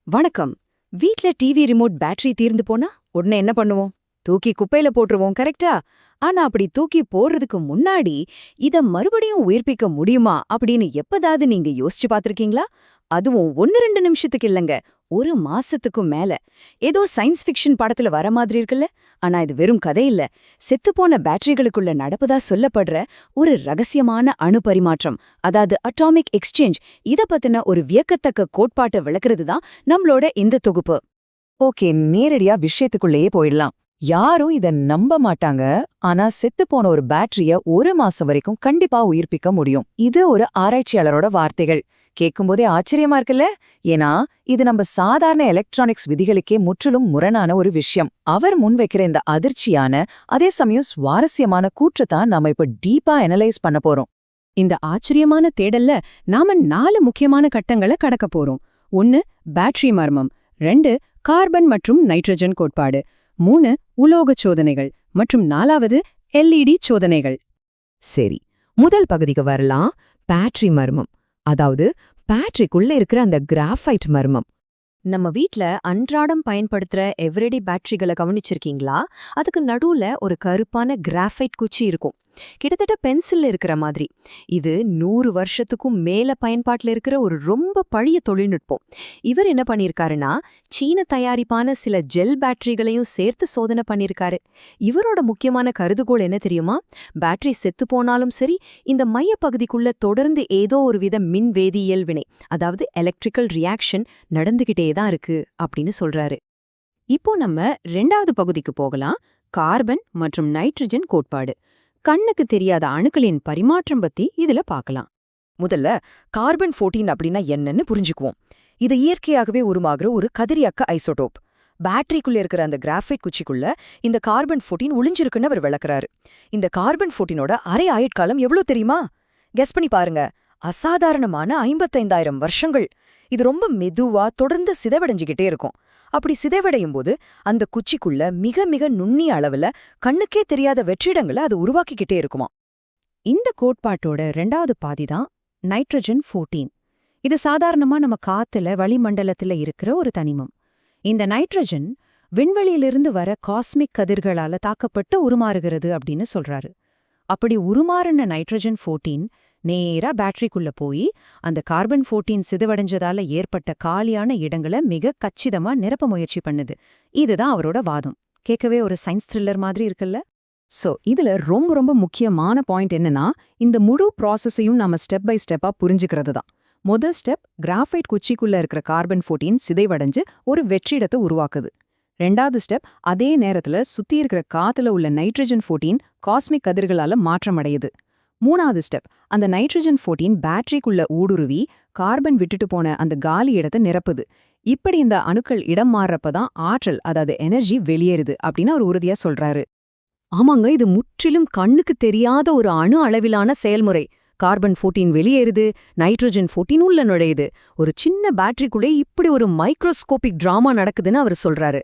வணக்கம். வீட்ல TV remote battery தீர்ந்து போனா உடனே என்ன பண்ணுவோம்? தூக்கி குப்பையில போட்டுருவோம், கரெக்ட்டா? ஆனா அப்படி தூக்கி போடுறதுக்கு முன்னாடி இத மறுபடியும் உயிர்ப்பிக்க முடியுமா அப்படின்னு எப்பதாவது நீங்க யோசிச்சு பார்த்திருக்கீங்களா? அதுவும் 1-2 நிமிஷத்துக்கு இல்லங்க, 1 மாசத்துக்கும் மேல. ஏதோ சயின்ஸ் ஃபிக்ஷன் படத்துல வர மாதிரி இருக்குல்ல? ஆனா இது வெறும் கதை இல்ல. செத்துப்போன பேட்டரிகளுக்குள்ள நடப்பதா சொல்லப்படுற ஒரு ரகசியமான அணு பரிமாற்றம், அதாவது அட்டாமிக் எக்ஸ்சேஞ்ச். இத பத்தின ஒரு வியக்கத்தக்க கோட்பாட்டை விளக்குறது தான் நம்மளோட இந்த தொகுப்பு. ஓகே, நேரடியா விஷயத்துக்குள்ளேயே போயிடலாம். யாரும் இத நம்ப மாட்டாங்க. ஆனா செத்துப்போன ஒரு பேட்டரிய 1 மாசம் வரைக்கும் கண்டிப்பா உயிர்ப்பிக்க முடியும். இது ஒரு ஆராய்ச்சியாளரோட வார்த்தைகள். கேட்கும்போதே ஆச்சரியமா இருக்குல்ல? ஏன்னா இது நம்ம சாதாரண எலக்ட்ரானிக்ஸ் விதிகளுக்கே முற்றிலும் முரணான ஒரு விஷயம். அவர் முன்வைக்கிற இந்த அதிர்ச்சியான, அதே சமயம் சுவாரஸ்யமான கூற்றத்தான் நாம இப்ப டீப்பா அனலைஸ் பண்ண போறோம். இந்த ஆச்சரியமான தேடல்ல நாம 4 முக்கியமான கட்டங்களை கடக்க போறோம். 1. பேட்டரி மர்மம். 2. கார்பன் மற்றும் நைட்ரஜன் கோட்பாடு. 3. உலோகச் சோதனைகள். மற்றும் 4வது எல்இடி சோதனைகள். சரி, முதல் பகுதிக்கு வரலாம். பேட்டரி மர்மம், அதாவது பேட்டரிக்குள்ள இருக்கிற அந்த கிராஃபைட் மர்மம். நம்ம வீட்ல அன்றாடம் பயன்படுத்துற எவ்ரிடே பேட்டரிகளை கவனிச்சிருக்கீங்களா? அதுக்கு நடுவுல ஒரு கருப்பான கிராஃபைட் குச்சி இருக்கும், கிட்டத்தட்ட பென்சில்ல இருக்கிற மாதிரி. இது 100 வருஷத்துக்கும் மேல பயன்பாட்டுல இருக்கிற ஒரு ரொம்ப பழைய தொழில்நுட்பம். இவர் என்ன பண்ணிருக்காருன்னா, சீன தயாரிப்பான சில ஜெல் பேட்டரிகளையும் சேர்த்து சோதனை பண்ணிருக்காரு. இவரோட முக்கியமான கருதுகோள் என்ன தெரியுமா? பேட்டரி செத்து போனாலும் சரி, இந்த மையப்பகுதிக்குள்ள தொடர்ந்து ஏதோ ஒரு வித மின் வேதியியல் வினை, அதாவது எலக்ட்ரிக்கல் ரியாக்ஷன் நடந்துகிட்டே தான் இருக்கு அப்படின்னு சொல்றாரு. இப்போ நம்ம 2வது பகுதிக்கு போகலாம். கார்பன் மற்றும் நைட்ரஜன் கோட்பாடு. கண்ணுக்கு தெரியாத அணுக்களின் பரிமாற்றம் பத்தி இதுல பார்க்கலாம். முதல்ல கார்பன் 14 அப்படின்னா என்னன்னு புரிஞ்சுக்குவோம். இது இயற்கையாகவே உருமாகிற ஒரு கதிரியக்க ஐசோடோப். பேட்டரிக்குள்ள இருக்கிற அந்த கிராஃபைட் குச்சிக்குள்ள இந்த கார்பன் 14 ஒளிஞ்சிருக்குன்னு அவர் விளக்குறாரு. இந்த கார்பன் 14ஓட அரை ஆயுட்காலம் எவ்வளவு தெரியுமா? கெஸ் பண்ணி பாருங்க. அசாதாரணமான 55,000 வருஷங்கள். இது ரொம்ப மெதுவா தொடர்ந்து சிதைவடைஞ்சுகிட்டே இருக்கும். அப்படி சிதைவடையும் போது அந்த குச்சிக்குள்ள மிக மிக நுண்ணிய அளவுல கண்ணுக்கே தெரியாத வெற்றிடங்களை அது உருவாக்கிக்கிட்டே இருக்குமா. இந்த கோட்பாட்டோட 2வது பாதி தான் நைட்ரஜன் 14. இது சாதாரணமா நம்ம காத்துல வளிமண்டலத்துல இருக்கிற ஒரு தனிமம். இந்த நைட்ரஜன் விண்வெளியிலிருந்து வர காஸ்மிக் கதிர்களால தாக்கப்பட்டு உருமாறுகிறது அப்படின்னு சொல்றாரு. அப்படி உருமாறின நைட்ரஜன் 14 நேரா பேட்டரிக்குள்ள போய் அந்த கார்பன் 14 சிதைவடைஞ்சதால ஏற்பட்ட காலியான இடங்களை மிக கச்சிதமா நிரப்ப முயற்சி பண்ணுது. இதுதான் அவரோட வாதம். கேட்கவே ஒரு சயின்ஸ் த்ரில்லர் மாதிரி இருக்குல்ல? சோ இதுல ரொம்ப ரொம்ப முக்கியமான பாயிண்ட் என்னன்னா, இந்த முழு ப்ராசஸையும் நாம ஸ்டெப் பை ஸ்டெப்பா புரிஞ்சுக்கிறது தான். முதல் ஸ்டெப், கிராஃபைட் குச்சிக்குள்ள இருக்கிற கார்பன் 14 சிதைவடைஞ்சு ஒரு வெற்றிடத்தை உருவாக்குது. 2வது ஸ்டெப், அதே நேரத்துல சுத்தி இருக்கிற காத்துல உள்ள நைட்ரஜன் 14 காஸ்மிக் கதிர்களால மாற்றமடையுது. 3வது ஸ்டெப், அந்த நைட்ரஜன் 14 பேட்டரிக்குள்ள ஊடுருவி கார்பன் விட்டுட்டு போன அந்த காலி இடத்தை நிரப்புது. இப்படி இந்த அணுக்கள் இடம் மாறுறப்பதான் ஆற்றல், அதாவது எனர்ஜி வெளியேறுது அப்படின்னு அவர் உறுதியா சொல்றாரு. ஆமாங்க, இது முற்றிலும் கண்ணுக்கு தெரியாத ஒரு அணு அளவிலான செயல்முறை. கார்பன் 14 வெளியேறுது, நைட்ரஜன் 14 உள்ள நுழையுது. ஒரு சின்ன பேட்டரிக்குள்ளே இப்படி ஒரு மைக்ரோஸ்கோபிக் டிராமா நடக்குதுன்னு அவர் சொல்றாரு.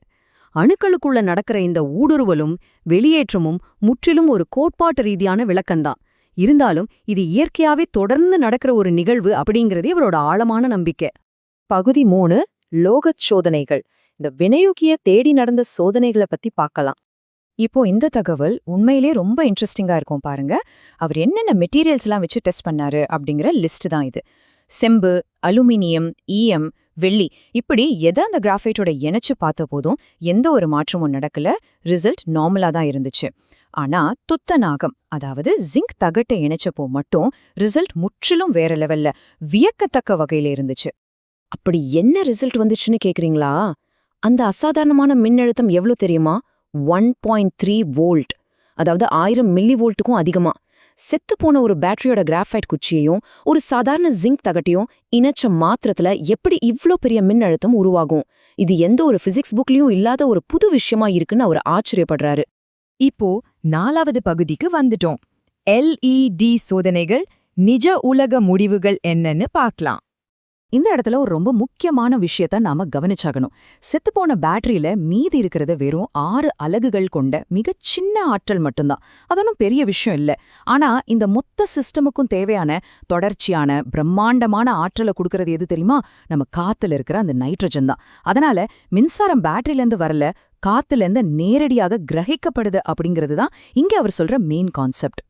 அணுக்களுக்குள்ள நடக்கிற இந்த ஊடுருவலும் வெளியேற்றமும் முற்றிலும் ஒரு கோட்பாட்டு ரீதியான விளக்கம்தான். இருந்தாலும் இது இயற்கையாவே தொடர்ந்து நடக்கிற ஒரு நிகழ்வு அப்படிங்கிறதே இவரோட ஆழமான நம்பிக்கை. பகுதி 3, லோகச் சோதனைகள். இந்த வினையூக்கிய தேடி நடந்த சோதனைகளை பத்தி பார்க்கலாம். இப்போ இந்த தகவல் உண்மையிலே ரொம்ப இன்ட்ரெஸ்டிங்கா இருக்கும் பாருங்க. அவர் என்னென்ன மெட்டீரியல்ஸ்லாம் வச்சு டெஸ்ட் பண்ணாரு அப்படிங்கிற லிஸ்ட் தான் இது. செம்பு, அலுமினியம், ஈயம், வெள்ளி, இப்படி எதை அந்த கிராஃபைட்டோட இணைச்சு பார்த்த போதும் எந்த ஒரு மாற்றமும் நடக்கல. ரிசல்ட் நார்மலா தான் இருந்துச்சு. ஆனா துத்தநாகம், அதாவது ஜிங்க் தகட்டை இணைச்சப்போ மட்டும் ரிசல்ட் முற்றிலும் வேற லெவல்ல, வியக்கத்தக்க வகையில இருந்துச்சு. அப்படி என்ன ரிசல்ட் வந்துச்சுன்னு கேக்குறீங்களா? அந்த அசாதாரணமான மின்னழுத்தம் எவ்வளவு தெரியுமா? 1.3 வோல்ட், அதாவது 1000 மில்லி வோல்ட்டுக்கும் அதிகமா. செத்து போன ஒரு பேட்டரியோட கிராஃபைட் குச்சியையும் ஒரு சாதாரண ஜிங்க் தகட்டையும் இணைச்ச மாத்திரத்துல எப்படி இவ்ளோ பெரிய மின்னழுத்தம் உருவாகும்? இது எந்த ஒரு பிசிக்ஸ் புக்லயும் இல்லாத ஒரு புது விஷயமா இருக்குன்னு அவர் ஆச்சரியப்படுறாரு. இப்போ 4வது பகுதிக்கு வந்துட்டோம். எல்இடி சோதனைகள், நிஜ உலக முடிவுகள் என்னன்னு பார்க்கலாம். இந்த இடத்துல ஒரு ரொம்ப முக்கியமான விஷயத்த நாம கவனிச்சாகணும். செத்துப்போன பேட்டரியில மீதி இருக்கிறது வெறும் 6 அலகுகள் கொண்ட மிகச் சின்ன ஆற்றல் மட்டும்தான். அது ஒன்றும் பெரிய விஷயம் இல்ல. ஆனா இந்த மொத்த சிஸ்டமுக்கும் தேவையான தொடர்ச்சியான பிரம்மாண்டமான ஆற்றலை கொடுக்கறது எது தெரியுமா? நம்ம காத்துல இருக்கிற அந்த நைட்ரஜன் தான். அதனால மின்சாரம் பேட்டரியில இருந்து வரல, காத்துல இருந்து நேரடியாக கிரகிக்கப்படுது அப்படிங்கிறது தான் இங்க அவர் சொல்ற மெயின் கான்செப்ட்.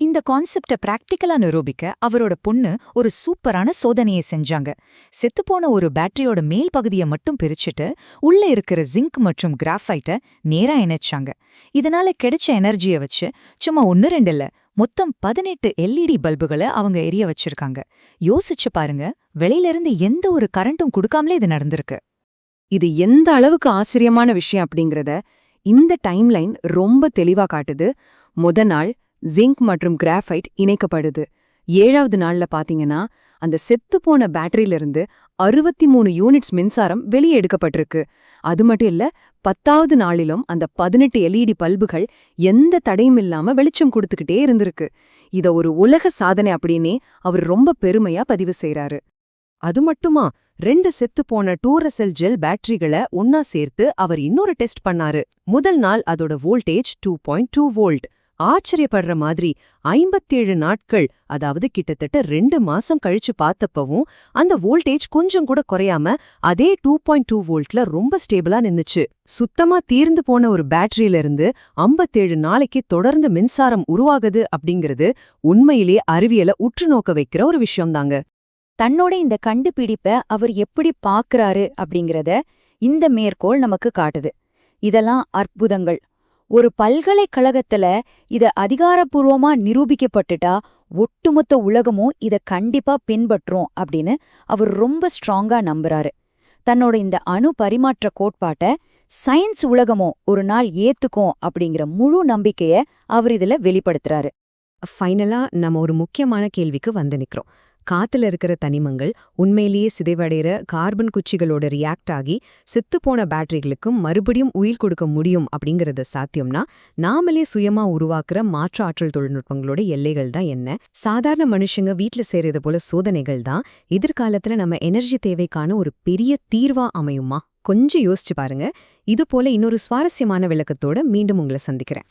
இந்த கான்செப்ட பிராக்டிக்கலா நிரூபிக்க அவரோட பொண்ணு ஒரு சூப்பரான சோதனையை செஞ்சாங்க. செத்துப்போன ஒரு பேட்டரியோட மேல் பகுதியை மட்டும் பிரிச்சுட்டு உள்ள இருக்கிற ஜிங்க் மற்றும் கிராஃபைட்டை நேரா இணைச்சாங்க. இதனால கிடைச்ச எனர்ஜியை வச்சு சும்மா 1-2 இல்ல, மொத்தம் 18 LED பல்புகளை அவங்க எரிய வச்சிருக்காங்க. யோசிச்சு பாருங்க, வெளியிலிருந்து எந்த ஒரு கரண்ட்டும் கொடுக்காமலே இது நடந்திருக்கு. இது எந்த அளவுக்கு ஆச்சரியமான விஷயம் அப்படிங்கறத இந்த டைம்லைன் ரொம்ப தெளிவா காட்டுது. நாள் ஜிங்க் மற்றும் கிராஃபைட் இணைக்கப்படுது. 7வது நாள்ல பாத்தீங்கன்னா அந்த செத்துப்போன பேட்டரியிலிருந்து 63 யூனிட்ஸ் மின்சாரம் வெளியே எடுக்கப்பட்டிருக்கு. அது மட்டும் இல்ல, 10வது நாளிலும் அந்த 18 LED பல்புகள் எந்த தடையும் இல்லாம வெளிச்சம் கொடுத்துக்கிட்டே இருந்திருக்கு. இத ஒரு உலக சாதனை அப்படின்னே அவர் ரொம்ப பெருமையா பதிவு செய்றாரு. அது மட்டுமா, 2 செத்துப்போன டூரசெல் ஜெல் பேட்டரிகளை ஒன்னா சேர்த்து அவர் இன்னொரு டெஸ்ட் பண்ணாரு. முதல் நாள் அதோட வோல்டேஜ் 2.2 வோல்ட். ஆச்சரியப்படுற மாதிரி 57 நாட்கள், அதாவது கிட்டத்தட்ட 2 மாசம் கழிச்சு பார்த்தப்பவும் அந்த வோல்டேஜ் கொஞ்சம் கூட குறையாம அதே 2.2 வோல்ட்ல ரொம்ப ஸ்டேபிளா நின்னுச்சு. சுத்தமா தீர்ந்து போன ஒரு பேட்டரியில இருந்து 57 நாளைக்கு தொடர்ந்து மின்சாரம் உருவாகுது அப்படிங்கிறது உண்மையிலே அறிவியலை உற்று நோக்க வைக்கிற ஒரு விஷயம்தாங்க. தன்னோட இந்த கண்டுபிடிப்ப அவர் எப்படி பாக்குறாரு அப்படிங்கறத இந்த மேற்கோள் நமக்கு காட்டுது. இதெல்லாம் அற்புதங்கள். ஒரு பல்கலைக்கழகத்துல இத அதிகாரப்பூர்வமா நிரூபிக்கப்பட்டுட்டா ஒட்டுமொத்த உலகமும் இத கண்டிப்பா பின்பற்றும் அப்படின்னு அவர் ரொம்ப ஸ்ட்ராங்கா நம்புறாரு. தன்னோட இந்த அணு பரிமாற்ற கோட்பாட்ட சயின்ஸ் உலகமும் ஒரு நாள் ஏத்துக்கும் அப்படிங்கிற முழு நம்பிக்கைய அவர் இதுல வெளிப்படுத்துறாரு. ஃபைனலா நம்ம ஒரு முக்கியமான கேள்விக்கு வந்து நிக்கிறோம். காத்துல இருக்கிற தனிமங்கள் உண்மையிலேயே சிதைவடைகிற கார்பன் குச்சிகளோட ரியாக்ட் ஆகி செத்துப்போன பேட்டரிகளுக்கும் மறுபடியும் உயிர் கொடுக்க முடியும் அப்படிங்கறது சாத்தியம்னா, நாமளே சுயமா உருவாக்குற மாற்று ஆற்றல் தொழில்நுட்பங்களோட எல்லைகள் தான் என்ன? சாதாரண மனுஷங்க வீட்ல செய்யறது போல சோதனைகள் தான் எதிர்காலத்துல நம்ம எனர்ஜி தேவைக்கான ஒரு பெரிய தீர்வா அமையுமா? கொஞ்சம் யோசிச்சு பாருங்க. இது போல இன்னொரு சுவாரஸ்யமான விளக்கத்தோட மீண்டும் உங்களை சந்திக்கிறேன்.